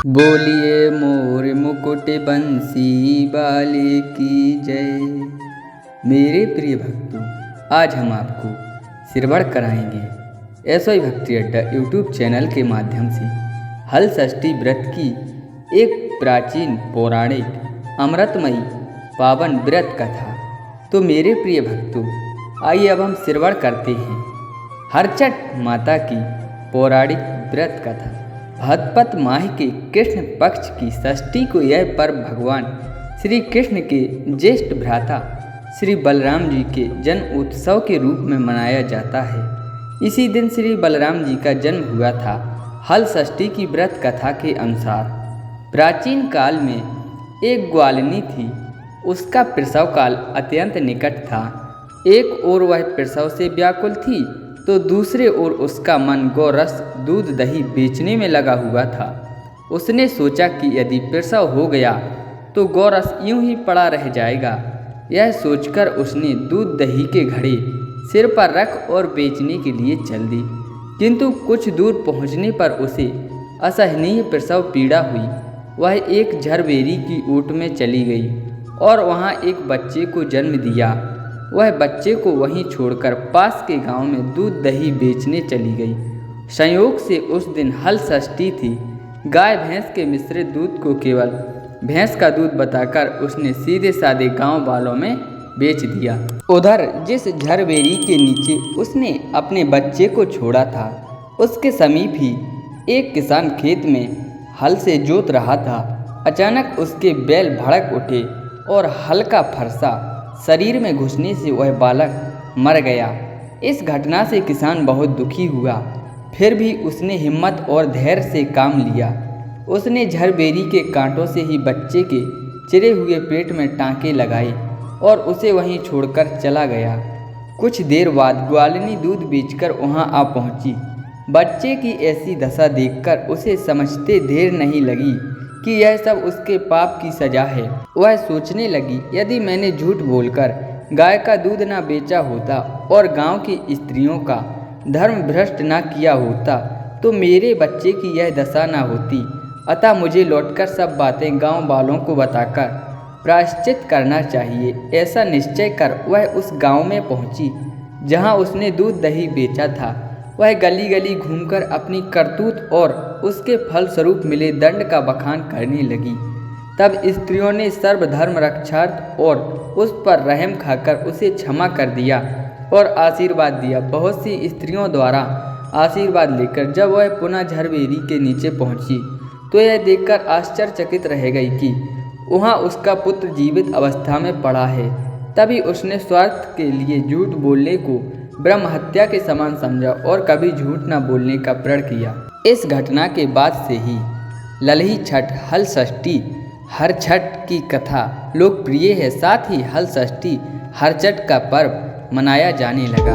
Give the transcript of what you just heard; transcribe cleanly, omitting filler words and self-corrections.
बोलिए मोर मुकुट बंसी वाले की जय। मेरे प्रिय भक्तों, आज हम आपको श्रवण कराएंगे ऐसा ही भक्ति अड्डा यूट्यूब चैनल के माध्यम से हल षष्ठी व्रत की एक प्राचीन पौराणिक अमृतमयी पावन व्रत कथा। तो मेरे प्रिय भक्तों, आइए अब हम श्रवण करते हैं हरचट माता की पौराणिक व्रत कथा। भाद्रपद माह के कृष्ण पक्ष की षष्ठी को यह पर्व भगवान श्री कृष्ण के ज्येष्ठ भ्राता श्री बलराम जी के जन्म उत्सव के रूप में मनाया जाता है। इसी दिन श्री बलराम जी का जन्म हुआ था। हल षष्ठी की व्रत कथा के अनुसार प्राचीन काल में एक ग्वालिनी थी। उसका प्रसव काल अत्यंत निकट था। एक ओर वह प्रसव से व्याकुल थी तो दूसरे ओर उसका मन गौरस दूध दही बेचने में लगा हुआ था। उसने सोचा कि यदि प्रसव हो गया तो गौरस यूं ही पड़ा रह जाएगा। यह सोचकर उसने दूध दही के घड़े सिर पर रख और बेचने के लिए चल दी। किंतु कुछ दूर पहुंचने पर उसे असहनीय प्रसव पीड़ा हुई। वह एक झरबेरी की ऊँट में चली गई और वहां एक बच्चे को जन्म दिया। वह बच्चे को वहीं छोड़कर पास के गांव में दूध दही बेचने चली गई। संयोग से उस दिन हल षष्ठी थी। गाय भैंस के मिश्रित दूध को केवल भैंस का दूध बताकर उसने सीधे साधे गांव वालों में बेच दिया। उधर जिस झरबेरी के नीचे उसने अपने बच्चे को छोड़ा था, उसके समीप ही एक किसान खेत में हल से जोत रहा था। अचानक उसके बैल भड़क उठे और हल का फरसा शरीर में घुसने से वह बालक मर गया। इस घटना से किसान बहुत दुखी हुआ, फिर भी उसने हिम्मत और धैर्य से काम लिया। उसने झरबेरी के कांटों से ही बच्चे के चिरे हुए पेट में टांके लगाए और उसे वहीं छोड़कर चला गया। कुछ देर बाद ग्वालिनी दूध बेचकर वहां आ पहुंची। बच्चे की ऐसी दशा देखकर उसे समझते देर नहीं लगी कि यह सब उसके पाप की सजा है। वह सोचने लगी, यदि मैंने झूठ बोलकर गाय का दूध ना बेचा होता और गांव की स्त्रियों का धर्म भ्रष्ट ना किया होता तो मेरे बच्चे की यह दशा ना होती। अतः मुझे लौटकर सब बातें गांव वालों को बताकर प्रायश्चित करना चाहिए। ऐसा निश्चय कर वह उस गांव में पहुंची जहां उसने दूध दही बेचा था। वह गली गली घूमकर अपनी करतूत और उसके फलस्वरूप मिले दंड का बखान करने लगी। तब स्त्रियों ने सर्वधर्म रक्षार्थ और उस पर रहम खाकर उसे क्षमा कर दिया और आशीर्वाद दिया। बहुत सी स्त्रियों द्वारा आशीर्वाद लेकर जब वह पुनः झरबेरी के नीचे पहुंची तो यह देखकर आश्चर्यचकित रह गई कि वहाँ उसका पुत्र जीवित अवस्था में पड़ा है। तभी उसने स्वार्थ के लिए झूठ बोलने को ब्रह्म हत्या के समान समझा और कभी झूठ न बोलने का प्रण किया। इस घटना के बाद से ही ललही छठ हल षष्ठी हर छठ की कथा लोकप्रिय है। साथ ही हल षष्ठी हर छठ का पर्व मनाया जाने लगा।